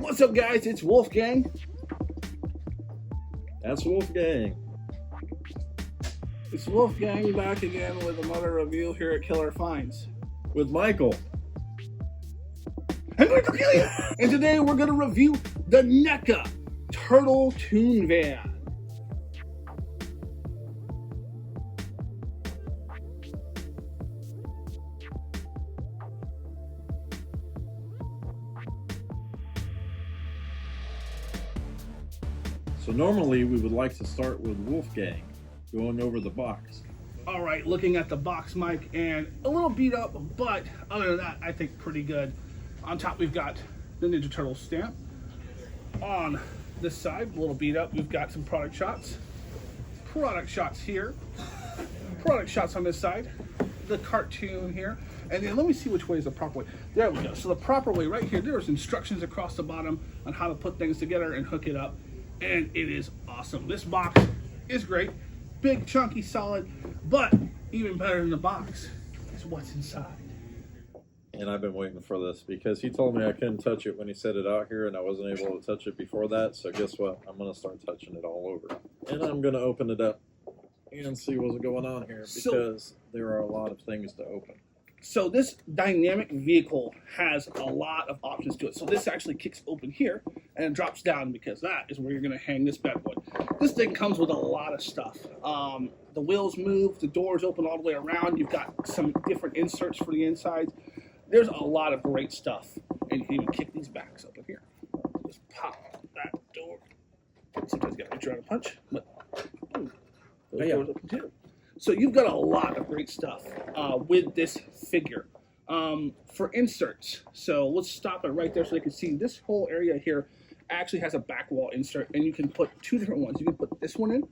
What's up, guys? It's Wolfgang. That's Wolfgang. It's Wolfgang back again with another review here at Killer Finds. With Michael. I'm going to kill you! And today we're going to review the NECA Turtle Toon Van. So normally we would like to start with Wolfgang, going over the box. All right, looking at the box, Mike, and a little beat up, but other than that, I think pretty good. On top, we've got the Ninja Turtle stamp. On this side, a little beat up, we've got some product shots. Product shots here. Product shots on this side. The cartoon here. And then let me see which way is the proper way. There we go. So the proper way right here, there's instructions across the bottom on how to put things together and hook it up. And it is awesome. This box is great. Big, chunky, solid, but even better than the box is what's inside. And I've been waiting for this because he told me I couldn't touch it when he set it out here, and I wasn't able to touch it before that. So guess what? I'm going to start touching it all over. And I'm going to open it up and see what's going on here because there are a lot of things to open. So this dynamic vehicle has a lot of options to it. So this actually kicks open here and it drops down because that is where you're going to hang this bad boy. This thing comes with a lot of stuff. The wheels move, the doors open all the way around. You've got some different inserts for the insides. There's a lot of great stuff. And you can even kick these backs open here. Just pop that door. Sometimes you got to reach around and punch, but those doors open too. So you've got a lot of great stuff with this figure. For inserts, so let's stop it right there so they can see this whole area here actually has a back wall insert, and you can put two different ones. You can put this one in,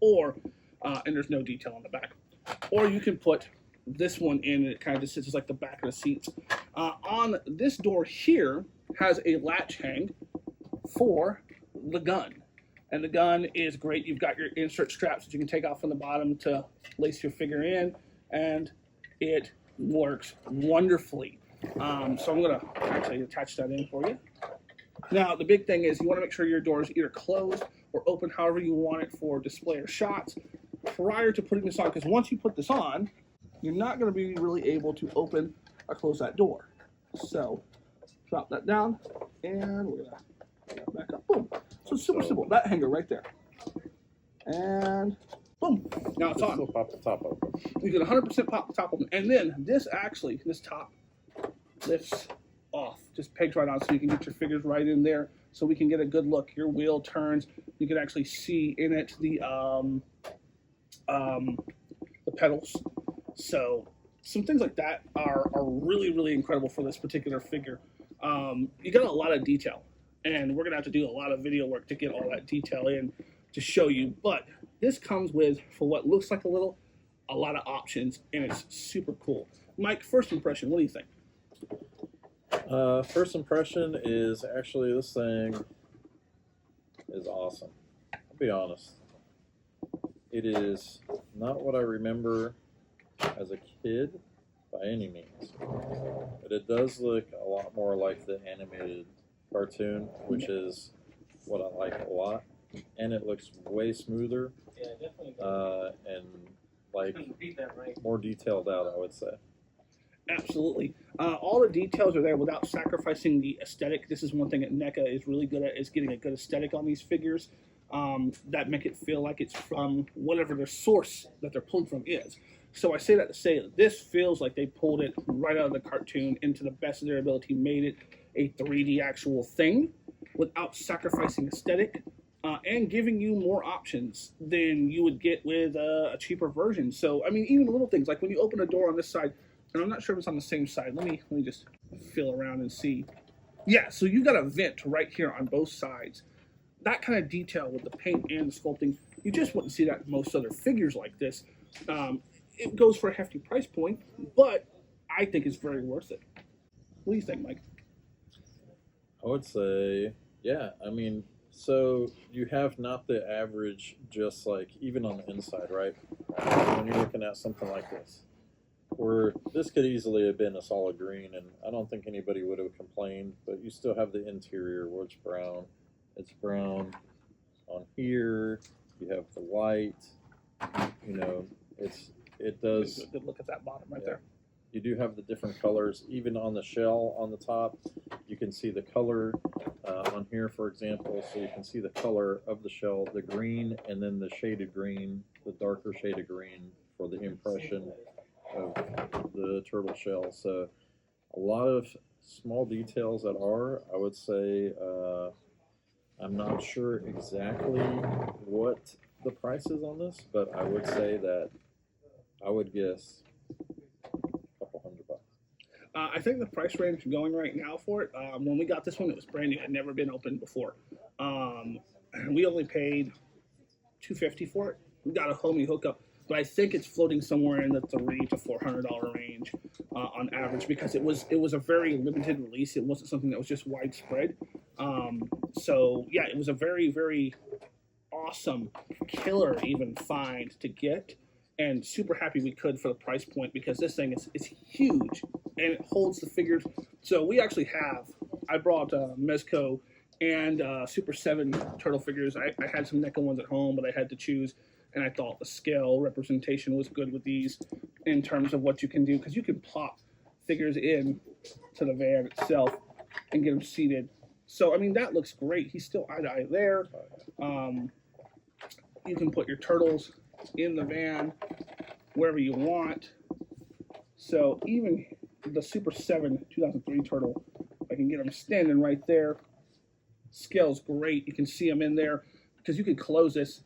or, and there's no detail on the back, or you can put this one in, and it kind of just sits as like the back of the seats. On this door here has a latch hang for the gun. And the gun is great. You've got your insert straps that you can take off from the bottom to lace your figure in, and it works wonderfully. So I'm going to actually attach that in for you. Now, the big thing is you want to make sure your door is either closed or open however you want it for display or shots prior to putting this on, because once you put this on, you're not going to be really able to open or close that door. So drop that down, and we're going to put that back up. Boom. So super simple. That hanger right there. And boom. Now it's on. Pop the top open. You can 100% pop the top open. And then this top lifts off. Just pegs right on so you can get your figures right in there so we can get a good look. Your wheel turns. You can actually see in it the pedals. So some things like that are really, really incredible for this particular figure. You got a lot of detail. And we're going to have to do a lot of video work to get all that detail in to show you. But this comes with, for what looks like a lot of options, and it's super cool. Mike, first impression, what do you think? First impression is actually this thing is awesome. I'll be honest. It is not what I remember as a kid by any means. But it does look a lot more like the animated cartoon, which is what I like a lot, and it looks way smoother, and like more detailed out, I would say. Absolutely. All the details are there without sacrificing the aesthetic. This is one thing that NECA is really good at, is getting a good aesthetic on these figures that make it feel like it's from whatever the source that they're pulled from is. So I say that to say that this feels like they pulled it right out of the cartoon into the best of their ability, made it a 3D actual thing without sacrificing aesthetic and giving you more options than you would get with a cheaper version. So, I mean, even little things like when you open a door on this side, and I'm not sure if it's on the same side. Let me just feel around and see. Yeah, so you got a vent right here on both sides. That kind of detail with the paint and the sculpting, you just wouldn't see that in most other figures like this. It goes for a hefty price point, but I think it's very worth it. What do you think, Mike? I would say, yeah, I mean, so you have not the average, just like, even on the inside, right? When you're looking at something like this, where this could easily have been a solid green, and I don't think anybody would have complained. But you still have the interior, where it's brown. It's brown on here. You have the white. You know, it does. Good look at that bottom right Yeah. there. You do have the different colors, even on the shell on the top. You can see the color on here, for example. So you can see the color of the shell, the green, and then the shaded green, the darker shaded green for the impression of the turtle shell. So a lot of small details that are, I would say, I'm not sure exactly what the price is on this, but I would say that I would guess couple $100. I think the price range going right now for it, when we got this one, it was brand new. It had never been opened before. We only paid $250 for it. We got a homey hookup, but I think it's floating somewhere in the $300 to $400 range on average because it was a very limited release. It wasn't something that was just widespread. So yeah, it was a very, very awesome, killer even find to get, and super happy we could for the price point because this thing is huge and it holds the figures. So we actually have. I brought Mezco and Super 7 turtle figures. I had some NECA ones at home, but I had to choose, and I thought the scale representation was good with these in terms of what you can do because you can plop figures in to the van itself and get them seated. So I mean that looks great. He's still eye to eye there. You can put your turtles in the van wherever you want. So even the Super 7 2003 turtle, I can get them standing right there. Scale's great. You can see them in there because you can close this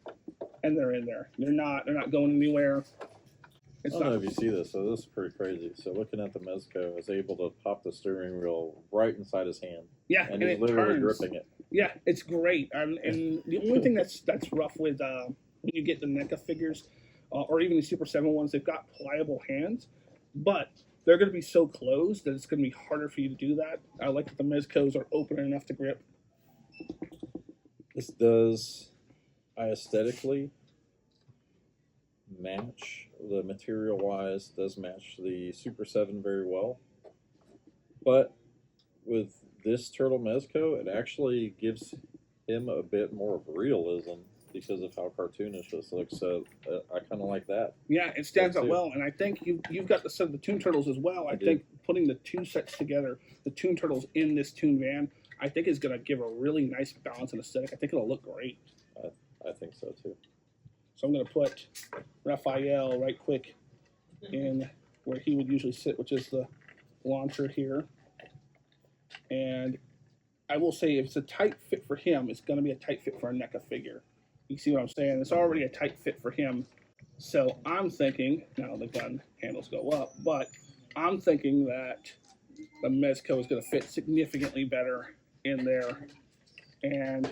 and they're in there. They're not going anywhere. I don't know if you see this, so this is pretty crazy. So looking at the Mezco, I was able to pop the steering wheel right inside his hand. Yeah, and he's literally turns. gripping it. Yeah, it's great. And the only thing that's rough with when you get the NECA figures, or even the Super 7 ones, they've got pliable hands, but they're going to be so closed that it's going to be harder for you to do that. I like that the Mezcos are open enough to grip. This does aesthetically match, the material wise does match the Super 7 very well, but with this turtle Mezco, it actually gives him a bit more of realism because of how cartoonish this looks. So I kind of like that. Yeah, it stands out well, and I think you've got the set of the Toon Turtles as well. I think putting the two sets together, the Toon Turtles in this Toon van, I think is going to give a really nice balance and aesthetic. I think it'll look great. I think so too. So I'm going to put Raphael right quick in where he would usually sit, which is the launcher here. And I will say if it's a tight fit for him, it's going to be a tight fit for a NECA figure. You see what I'm saying? It's already a tight fit for him. So I'm thinking, now the gun handles go up, but I'm thinking that the Mezco is going to fit significantly better in there and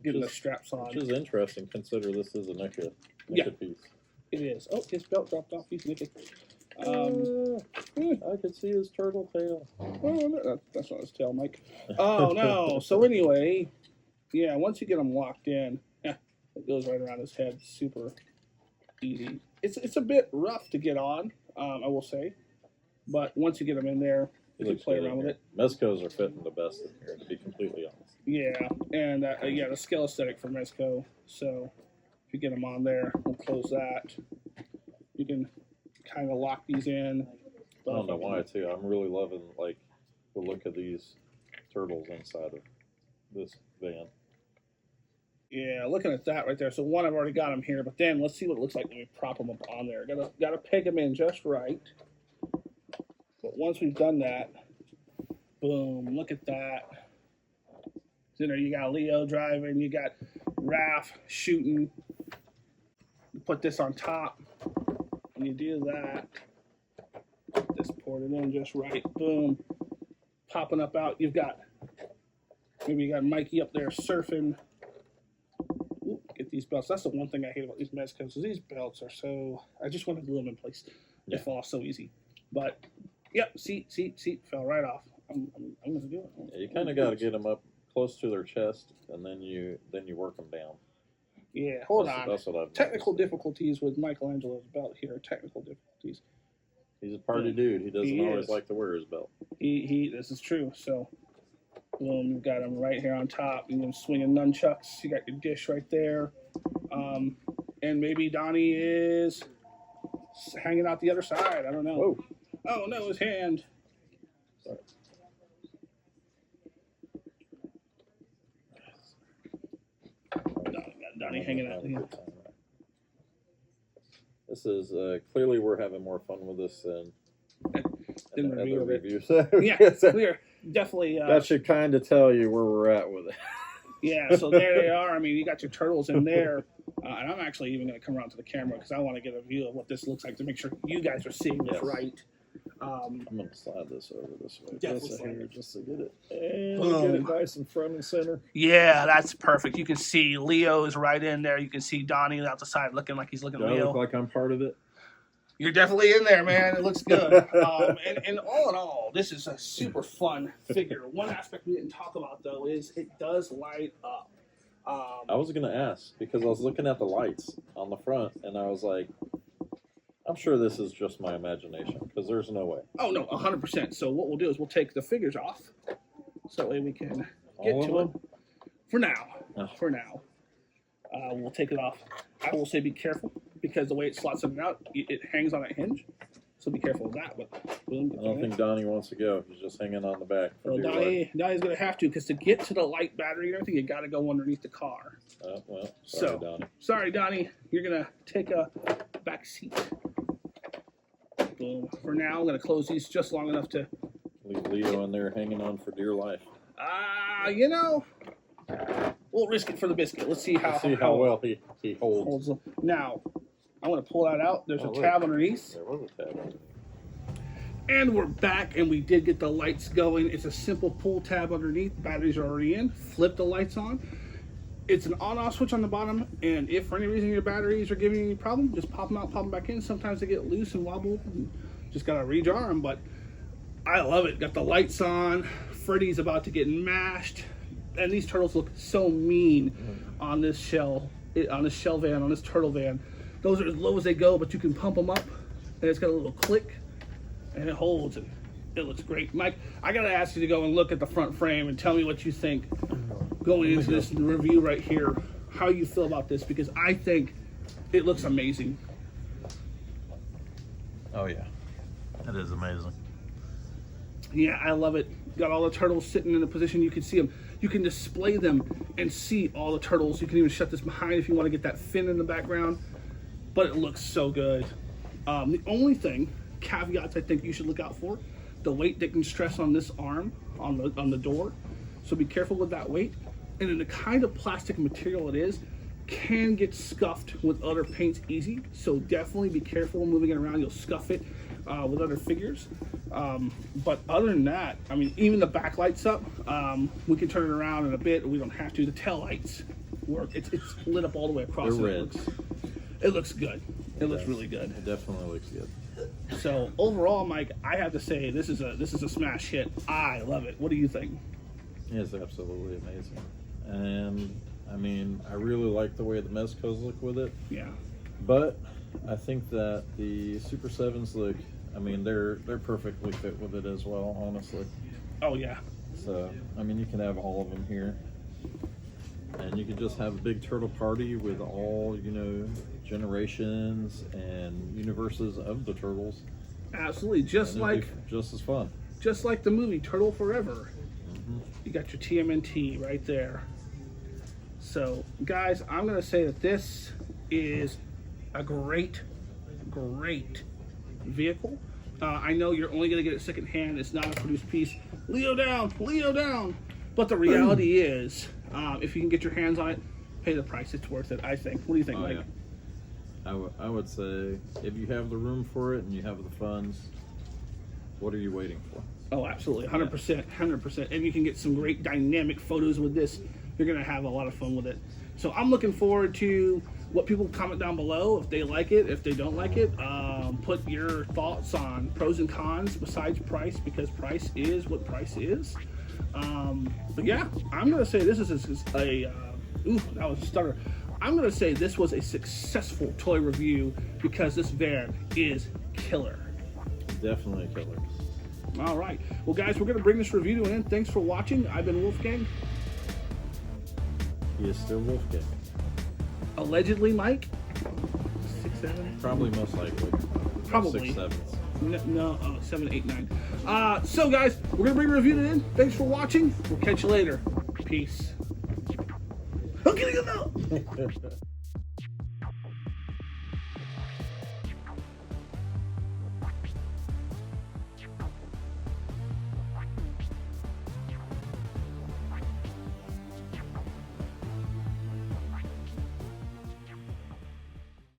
getting the straps on. Which is interesting, consider this is a NECA piece. It is. Oh, his belt dropped off. He's naked. I could see his turtle tail. Oh, no, that's not his tail, Mike. Oh, no. So anyway, yeah, once you get him locked in, it goes right around his head. Super easy. It's a bit rough to get on, I will say. But once you get him in there, you can play around with it. Mezcos are fitting the best in here, to be completely honest. Yeah, and the scale aesthetic for Mezco. So if you get them on there, we'll close that. You can kind of lock these in. I don't know why too. I'm really loving like the look of these turtles inside of this van. Yeah, looking at that right there. So one, I've already got them here, but then let's see what it looks like when we prop them up on there. Gotta peg them in just right. But once we've done that, boom! Look at that. So, you got Leo driving, you got Raph shooting. You put this on top. When you do that, just pour it in just right. Boom! Popping up out. Maybe you got Mikey up there surfing. Ooh, get these belts. That's the one thing I hate about these Mezcos. These belts are so. I just want to glue them in place. They fall off so easy. But yep, see, fell right off. I'm gonna do it. Yeah, you kind of got to get them up close to their chest, and then you work them down. Yeah, hold on. That's what I've Technical difficulties with Michelangelo's belt here. Technical difficulties. He's a party dude. He doesn't always like to wear his belt. This is true. So, boom, you've got him right here on top. You can swinging nunchucks. You got your dish right there. And maybe Donnie is hanging out the other side. I don't know. Whoa. Oh, no, his hand. Sorry. Donnie hanging out. This is clearly we're having more fun with this than in other review reviews. Yeah, we're definitely. That should kind of tell you where we're at with it. Yeah, so there they are. I mean, you got your turtles in there. And I'm actually even going to come around to the camera because I want to get a view of what this looks like to make sure you guys are seeing this right. I'm going to slide this over this way. Definitely. Just to get it. And get it nice in front and center. Yeah, that's perfect. You can see Leo is right in there. You can see Donnie out the side looking like he's looking Do I Leo. look like I'm part of it? You're definitely in there, man. It looks good. And all in all, this is a super fun figure. One aspect we didn't talk about, though, is it does light up. I was going to ask because I was looking at the lights on the front, and I was like, I'm sure this is just my imagination because there's no way. Oh, no, 100%. So what we'll do is we'll take the figures off so that way we can get All to of it. them? For now. Oh. For now. We'll take it off. I will say be careful because the way it slots in and out, it hangs on a hinge. So be careful of that. But boom, I don't think Donnie wants to go. He's just hanging on the back. Well, Donnie's going to have to because to get to the light battery and everything, you got to go underneath the car. Well, sorry, Donnie. Sorry, Donnie. You're going to take a back seat. Boom. For now, I'm going to close these just long enough to leave Leo in there hanging on for dear life. You know, we'll risk it for the biscuit. Let's see how well he holds. Now, I'm going to pull that out. There's a tab underneath. There was a tab underneath. And we're back, and we did get the lights going. It's a simple pull tab underneath. Batteries are already in. Flip the lights on. It's an on-off switch on the bottom, and if for any reason your batteries are giving you any problem, just pop them out, pop them back in. Sometimes they get loose and wobble. And just got to rejar them, but I love it. Got the lights on. Freddy's about to get mashed. And these turtles look so mean on this shell van, on this turtle van. Those are as low as they go, but you can pump them up, and it's got a little click, and it holds, and it looks great. Mike, I gotta ask you to go and look at the front frame and tell me what you think going into this review right here, how you feel about this, because I think it looks amazing. Oh, yeah. It is amazing. Yeah, I love it. Got all the turtles sitting in a position you can see them. You can display them and see all the turtles. You can even shut this behind if you want to get that fin in the background. But it looks so good. The only thing, caveats I think you should look out for, the weight that can stress on this arm, on the door. So be careful with that weight. And then the kind of plastic material it is can get scuffed with other paints easy. So definitely be careful moving it around. You'll scuff it with other figures. But other than that, I mean, even the back lights up. We can turn it around in a bit. We don't have to. The tail lights work. It's lit up all the way across. They're red. It looks good. It looks really good. It definitely looks good. So overall, Mike, I have to say this is a smash hit. I love it. What do you think? It's absolutely amazing. And I mean, I really like the way the Mezcos look with it. Yeah. But I think that the Super 7s look, I mean, they're perfectly fit with it as well, honestly. Oh, yeah. So, I mean, you can have all of them here. And you could just have a big turtle party with all, generations and universes of the turtles. Absolutely. Just as fun. Just like the movie Turtle Forever. Mm-hmm. You got your TMNT right there. So, guys, I'm going to say that this is a great vehicle. I know you're only going to get it secondhand. It's not a produced piece. Leo down, Leo down. But the reality is, if you can get your hands on it, pay the price. It's worth it, I think. What do you think, Mike? Yeah. I would say if you have the room for it and you have the funds, what are you waiting for? Oh, absolutely. 100%. 100%. And you can get some great dynamic photos with this. You're going to have a lot of fun with it. So I'm looking forward to what people comment down below, if they like it, if they don't like it. Put your thoughts on pros and cons besides price, because price is what price is. But yeah, I'm going to say this is that was a stutter. I'm going to say this was a successful toy review because this van is killer. definitely a killer. All right. Well, guys, we're going to bring this review to an end. Thanks for watching. I've been Wolfgang. He is still Wolfgang. Allegedly, Mike. 6'7". Probably most likely. Probably. 6'7". No, 7, 8, 9. So, guys, we're going to bring a review to an end. Thanks for watching. We'll catch you later. Peace. I'm getting it out.